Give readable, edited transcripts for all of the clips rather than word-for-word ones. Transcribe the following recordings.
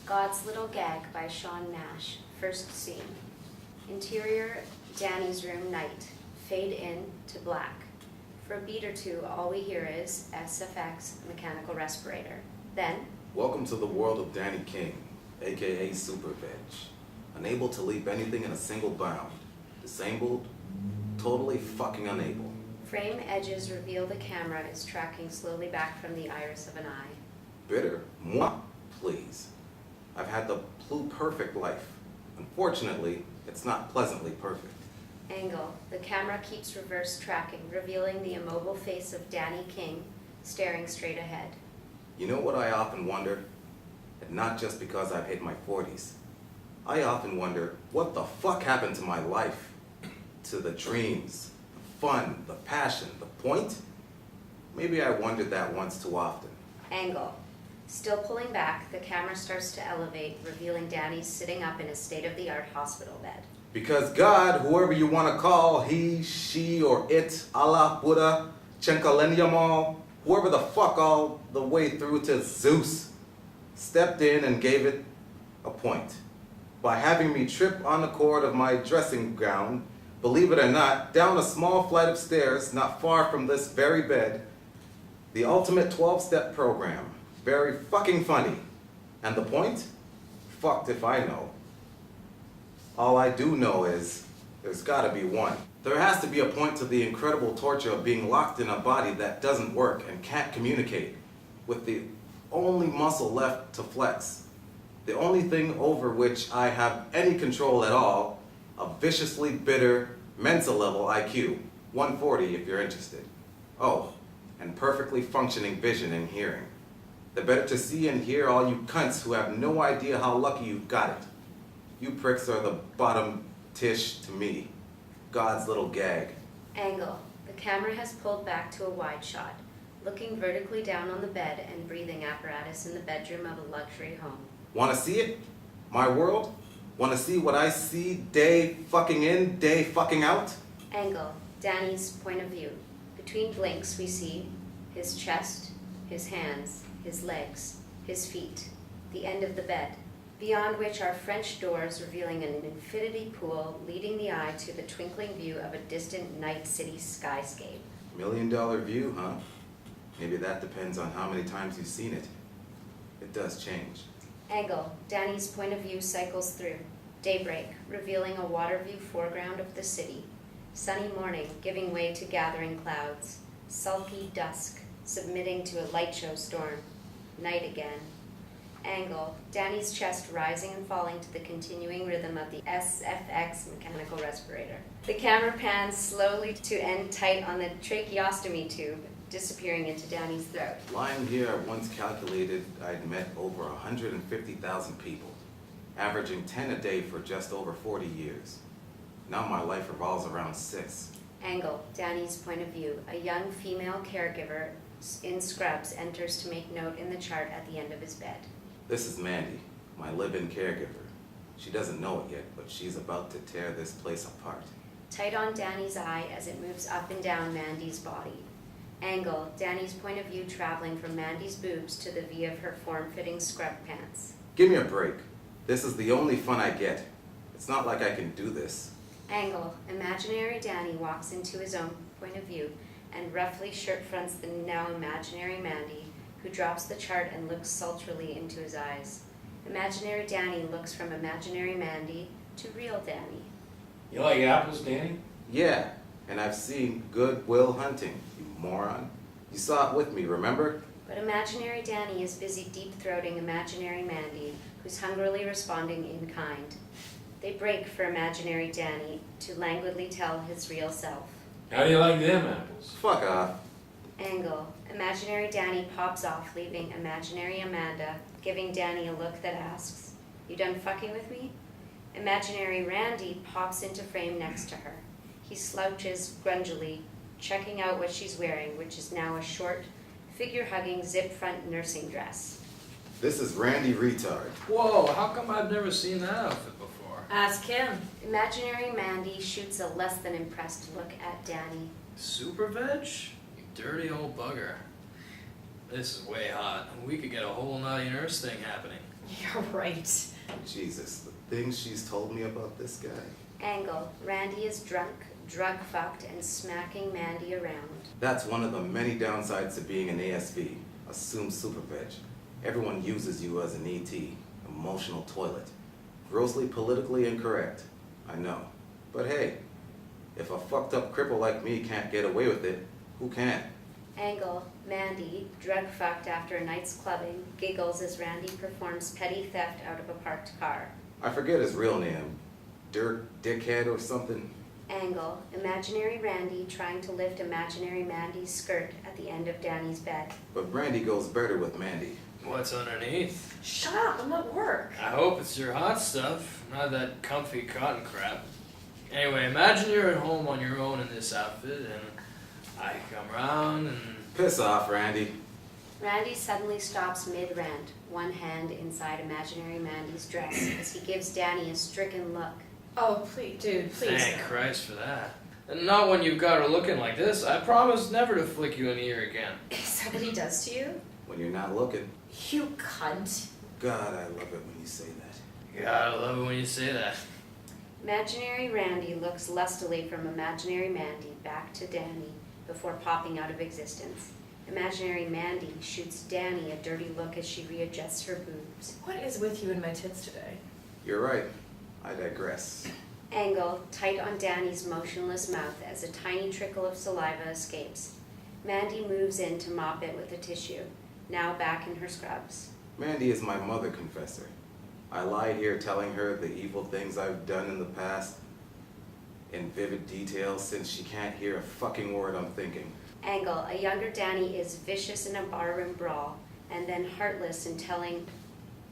God's Little Gag by Nash. First scene. Interior, Danny's room, night. Fade in to black. For a beat or two, all we hear is SFX mechanical respirator. Then, welcome to the world of Danny King, aka Super Veg. Unable to leap anything in a single bound. Disabled, totally fucking unable. Frame edges reveal the camera is tracking slowly back from the iris of an eye. Bitter? Moi? Please. I've had the perfect life. Unfortunately, it's not pleasantly perfect. Angle. The camera keeps reverse tracking, revealing the immobile face of Danny King, staring straight ahead. You know what I often wonder? And not just because I've hit my 40s. I often wonder, what the fuck happened to my life? To the dreams, the fun, the passion, the point? Maybe I wondered that once too often. Angle. Still pulling back, the camera starts to elevate, revealing Danny sitting up in a state-of-the-art hospital bed. Because God, whoever you want to call, he, she, or it, Allah, Buddha, Chenkaleniamal, whoever the fuck all the way through to Zeus, stepped in and gave it a point. By having me trip on the cord of my dressing gown, believe it or not, down a small flight of stairs not far from this very bed, the ultimate 12-step program. Very fucking funny. And the point? Fucked if I know. All I do know is, there's gotta be one. There has to be a point to the incredible torture of being locked in a body that doesn't work and can't communicate, with the only muscle left to flex. The only thing over which I have any control at all, a viciously bitter Mensa level IQ, 140 if you're interested. Oh, and perfectly functioning vision and hearing. The better to see and hear all you cunts who have no idea how lucky you've got it. You pricks are the bottom tish to me. God's little gag. Angle. The camera has pulled back to a wide shot, looking vertically down on the bed and breathing apparatus in the bedroom of a luxury home. Wanna see it? My world? Wanna see what I see day fucking in, day fucking out? Angle. Danny's point of view. Between blinks we see his chest, his hands, his legs, his feet, the end of the bed, beyond which are French doors revealing an infinity pool leading the eye to the twinkling view of a distant night city skyscape. $1 million view, huh? Maybe that depends on how many times you've seen it. It does change. Angle. Danny's point of view cycles through. Daybreak, revealing a water view foreground of the city. Sunny morning, giving way to gathering clouds. Sulky dusk, submitting to a light show storm. Night again. Angle. Danny's chest rising and falling to the continuing rhythm of the SFX mechanical respirator. The camera pans slowly to end tight on the tracheostomy tube, disappearing into Danny's throat. Lying here, I once calculated I'd met over 150,000 people, averaging 10 a day for just over 40 years. Now my life revolves around 6. Angle. Danny's point of view. A young female caregiver in scrubs enters to make note in the chart at the end of his bed. This is Mandy, my live-in caregiver. She doesn't know it yet, but she's about to tear this place apart. Tight on Danny's eye as it moves up and down Mandy's body. Angle. Danny's point of view traveling from Mandy's boobs to the V of her form-fitting scrub pants. Give me a break. This is the only fun I get. It's not like I can do this. Angle. Imaginary Danny walks into his own point of view and roughly shirt fronts the now imaginary Mandy, who drops the chart and looks sultrily into his eyes. Imaginary Danny looks from imaginary Mandy to real Danny. You like apples, Danny? Yeah, and I've seen Good Will Hunting, you moron. You saw it with me, remember? But imaginary Danny is busy deep-throating imaginary Mandy, who's hungrily responding in kind. They break for imaginary Danny to languidly tell his real self. How do you like them apples? Fuck off. Angle. Imaginary Danny pops off, leaving imaginary Amanda, giving Danny a look that asks, "You done fucking with me?" Imaginary Randy pops into frame next to her. He slouches grungily, checking out what she's wearing, which is now a short, figure-hugging zip-front nursing dress. This is Randy Retard. Whoa, how come I've never seen that outfit before? Ask him. Imaginary Mandy shoots a less than impressed look at Danny. Super veg? You dirty old bugger. This is way hot. We could get a whole naughty nurse thing happening. You're right. Jesus, the things she's told me about this guy. Angle, Randy is drunk, drug-fucked, and smacking Mandy around. That's one of the many downsides to being an ASV, assumed super veg. Everyone uses you as an ET, emotional toilet. Grossly politically incorrect, I know. But hey, if a fucked up cripple like me can't get away with it, who can? Angle, Mandy, drug-fucked after a night's clubbing, giggles as Randy performs petty theft out of a parked car. I forget his real name. Dirk Dickhead or something? Angle, imaginary Randy trying to lift imaginary Mandy's skirt at the end of Danny's bed. But Randy goes better with Mandy. What's underneath? Shut up, I'm at work. I hope it's your hot stuff, not that comfy cotton crap. Anyway, imagine you're at home on your own in this outfit, and I come around and... Piss off, Randy. Randy suddenly stops mid-rant, one hand inside imaginary Mandy's dress, as he gives Danny a stricken look. Oh, please, dude, please. Thank Christ for that. And not when you've got her looking like this. I promise never to flick you in the ear again. Is that what he does to you? When you're not looking. You cunt. God, I love it when you say that. God, I love it when you say that. Imaginary Randy looks lustily from imaginary Mandy back to Danny before popping out of existence. Imaginary Mandy shoots Danny a dirty look as she readjusts her boobs. What is with you and my tits today? You're right. I digress. Angle, tight on Danny's motionless mouth as a tiny trickle of saliva escapes. Mandy moves in to mop it with a tissue, now back in her scrubs. Mandy is my mother confessor. I lie here telling her the evil things I've done in the past in vivid detail since she can't hear a fucking word I'm thinking. Angle, a younger Danny is vicious in a barroom brawl, and then heartless in telling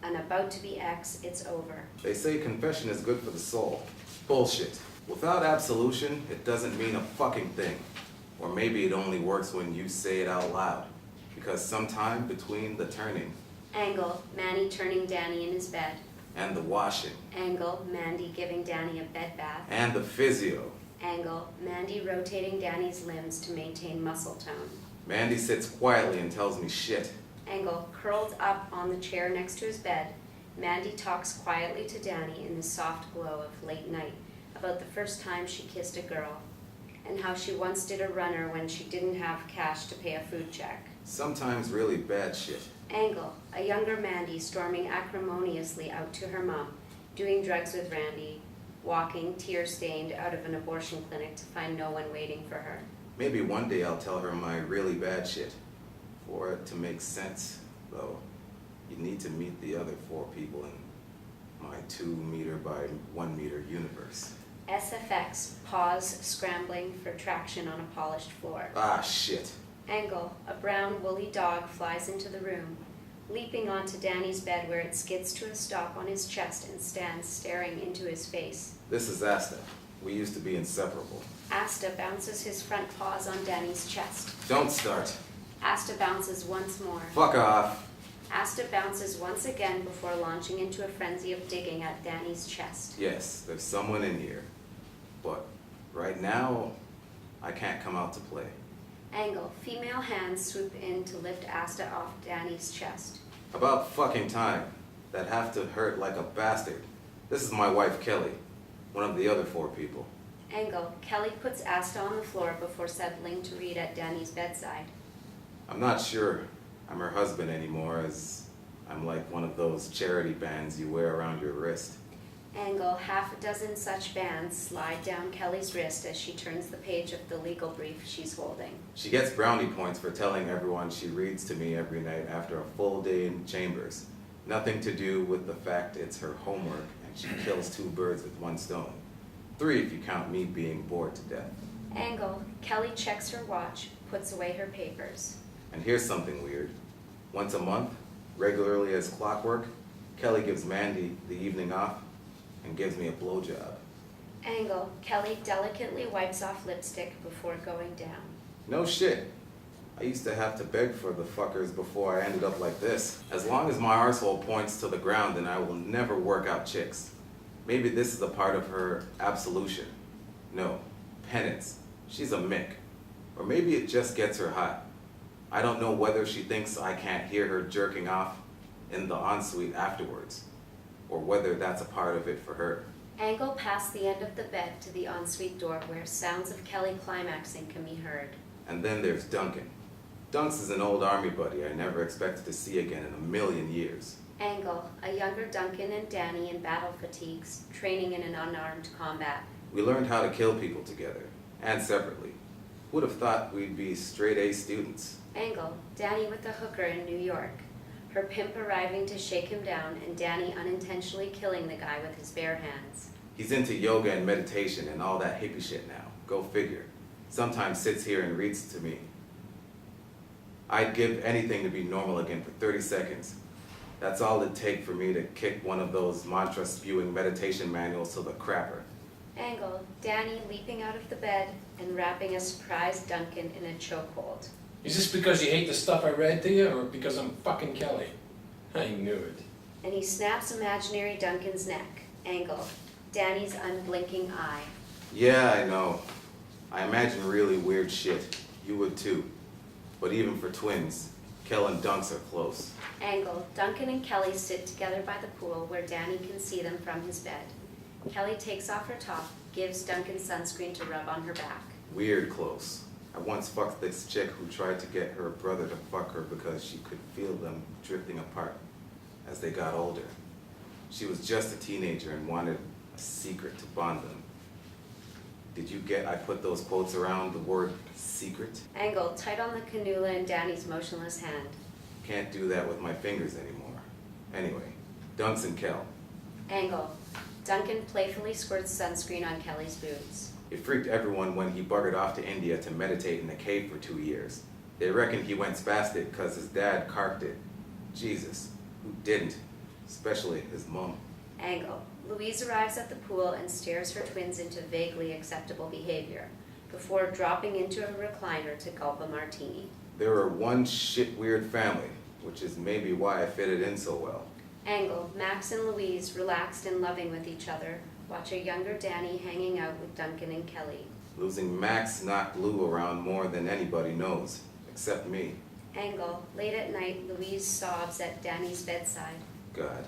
an about-to-be ex it's over. They say confession is good for the soul. Bullshit. Without absolution, it doesn't mean a fucking thing. Or maybe it only works when you say it out loud. Because sometime between the turning Angle, Manny turning Danny in his bed. and the washing Angle, Mandy giving Danny a bed bath. and the physio, Angle, Mandy rotating Danny's limbs to maintain muscle tone. Mandy sits quietly and tells me shit. Angle, curled up on the chair next to his bed, Mandy talks quietly to Danny in the soft glow of late night about the first time she kissed a girl, and how she once did a runner when she didn't have cash to pay a food check. Sometimes really bad shit. Angle, a younger Mandy storming acrimoniously out to her mom, doing drugs with Randy, walking tear-stained out of an abortion clinic to find no one waiting for her. Maybe one day I'll tell her my really bad shit. For it to make sense, though, you need to meet the other 4 people in my 2 meter by 1 meter universe. SFX, pause, scrambling for traction on a polished floor. Ah, shit. Angle, a brown woolly dog flies into the room, leaping onto Danny's bed where it skids to a stop on his chest and stands staring into his face. This is Asta. We used to be inseparable. Asta bounces his front paws on Danny's chest. Don't start. Asta bounces once more. Fuck off. Asta bounces once again before launching into a frenzy of digging at Danny's chest. Yes, there's someone in here. But right now, I can't come out to play. Angle, female hands swoop in to lift Asta off Danny's chest. About fucking time. That have to hurt like a bastard. This is my wife, Kelly. One of the other 4 people. Angle, Kelly puts Asta on the floor before settling to read at Danny's bedside. I'm not sure I'm her husband anymore, as I'm like one of those charity bands you wear around your wrist. Angle, half a dozen such bands slide down Kelly's wrist as she turns the page of the legal brief she's holding. She gets brownie points for telling everyone she reads to me every night after a full day in chambers. Nothing to do with the fact it's her homework and she kills 2 birds with 1 stone. 3 if you count me being bored to death. Angle, Kelly checks her watch, puts away her papers. And here's something weird. Once a month, regularly as clockwork, Kelly gives Mandy the evening off and gives me a blowjob. Angle, Kelly delicately wipes off lipstick before going down. No shit. I used to have to beg for the fuckers before I ended up like this. As long as my arsehole points to the ground, then I will never work out chicks. Maybe this is a part of her absolution. No, penance. She's a Mick. Or maybe it just gets her hot. I don't know whether she thinks I can't hear her jerking off, in the ensuite afterwards, or whether that's a part of it for her. Angle past the end of the bed to the ensuite door where sounds of Kelly climaxing can be heard. And then there's Duncan. Dunks is an old army buddy I never expected to see again in a million years. Angle, a younger Duncan and Danny in battle fatigues, training in an unarmed combat. We learned how to kill people together, and separately. Would have thought we'd be straight A students. Angle, Danny with the hooker in New York. Her pimp arriving to shake him down and Danny unintentionally killing the guy with his bare hands. He's into yoga and meditation and all that hippie shit now. Go figure. Sometimes sits here and reads to me. I'd give anything to be normal again for 30 seconds. That's all it'd take for me to kick one of those mantra-spewing meditation manuals to the crapper. Angle, Danny leaping out of the bed and wrapping a surprised Duncan in a chokehold. Is this because you hate the stuff I read to you, or because I'm fucking Kelly? I knew it. And he snaps imaginary Duncan's neck. Angle, Danny's unblinking eye. Yeah, I know. I imagine really weird shit. You would too. But even for twins, Kel and Dunks are close. Angle, Duncan and Kelly sit together by the pool where Danny can see them from his bed. Kelly takes off her top, gives Duncan sunscreen to rub on her back. Weird close. I once fucked this chick who tried to get her brother to fuck her because she could feel them drifting apart as they got older. She was just a teenager and wanted a secret to bond them. Did you get I put those quotes around the word secret? Angle, tight on the cannula in Danny's motionless hand. Can't do that with my fingers anymore. Anyway, Dunks and Kel. Angle, Duncan playfully squirts sunscreen on Kelly's boots. It freaked everyone when he buggered off to India to meditate in a cave for 2 years. They reckon he went spastic because his dad carked it. Jesus, who didn't? Especially his mom. Angle, Louise arrives at the pool and stares her twins into vaguely acceptable behavior, before dropping into a recliner to gulp a martini. They were one shit weird family, which is maybe why I fitted in so well. Angle, Max and Louise relaxed and loving with each other, watch a younger Danny hanging out with Duncan and Kelly. Losing Max knocked Lou around more than anybody knows, except me. Angle, late at night, Louise sobs at Danny's bedside. God,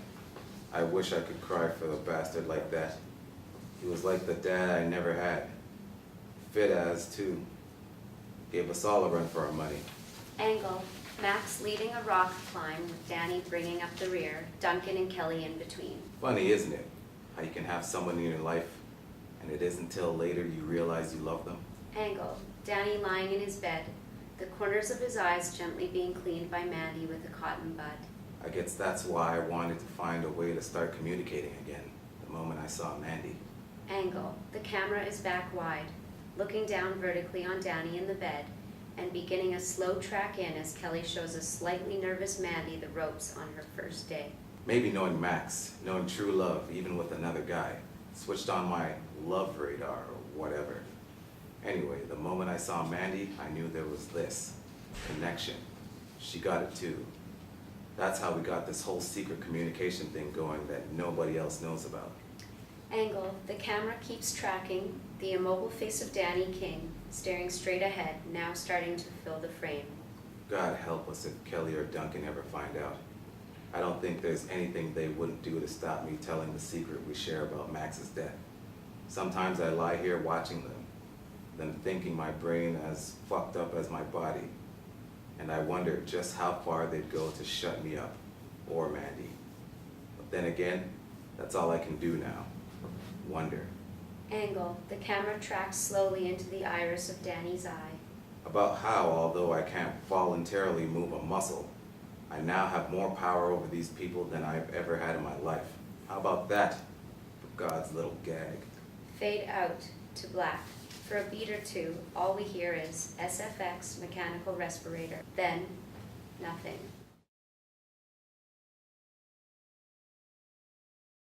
I wish I could cry for the bastard like that. He was like the dad I never had. Fit as, too. Gave us all a run for our money. Angle, Max leading a rock climb with Danny bringing up the rear, Duncan and Kelly in between. Funny, isn't it? How you can have someone in your life, and it isn't till later you realize you love them. Angle, Danny lying in his bed, the corners of his eyes gently being cleaned by Mandy with a cotton bud. I guess that's why I wanted to find a way to start communicating again, the moment I saw Mandy. Angle, the camera is back wide, looking down vertically on Danny in the bed, and beginning a slow track in as Kelly shows a slightly nervous Mandy the ropes on her first day. Maybe knowing Max, knowing true love, even with another guy, switched on my love radar or whatever. Anyway, the moment I saw Mandy, I knew there was this connection. She got it too. That's how we got this whole secret communication thing going that nobody else knows about. Angle, the camera keeps tracking the immobile face of Danny King, staring straight ahead, now starting to fill the frame. God help us if Kelly or Duncan ever find out. I don't think there's anything they wouldn't do to stop me telling the secret we share about Max's death. Sometimes I lie here watching them thinking my brain as fucked up as my body, and I wonder just how far they'd go to shut me up, or Mandy. But then again, that's all I can do now. Wonder. Angle, the camera tracks slowly into the iris of Danny's eye. About how, although I can't voluntarily move a muscle, I now have more power over these people than I've ever had in my life. How about that, for God's little gag? Fade out to black. For a beat or two, all we hear is SFX mechanical respirator. Then, nothing.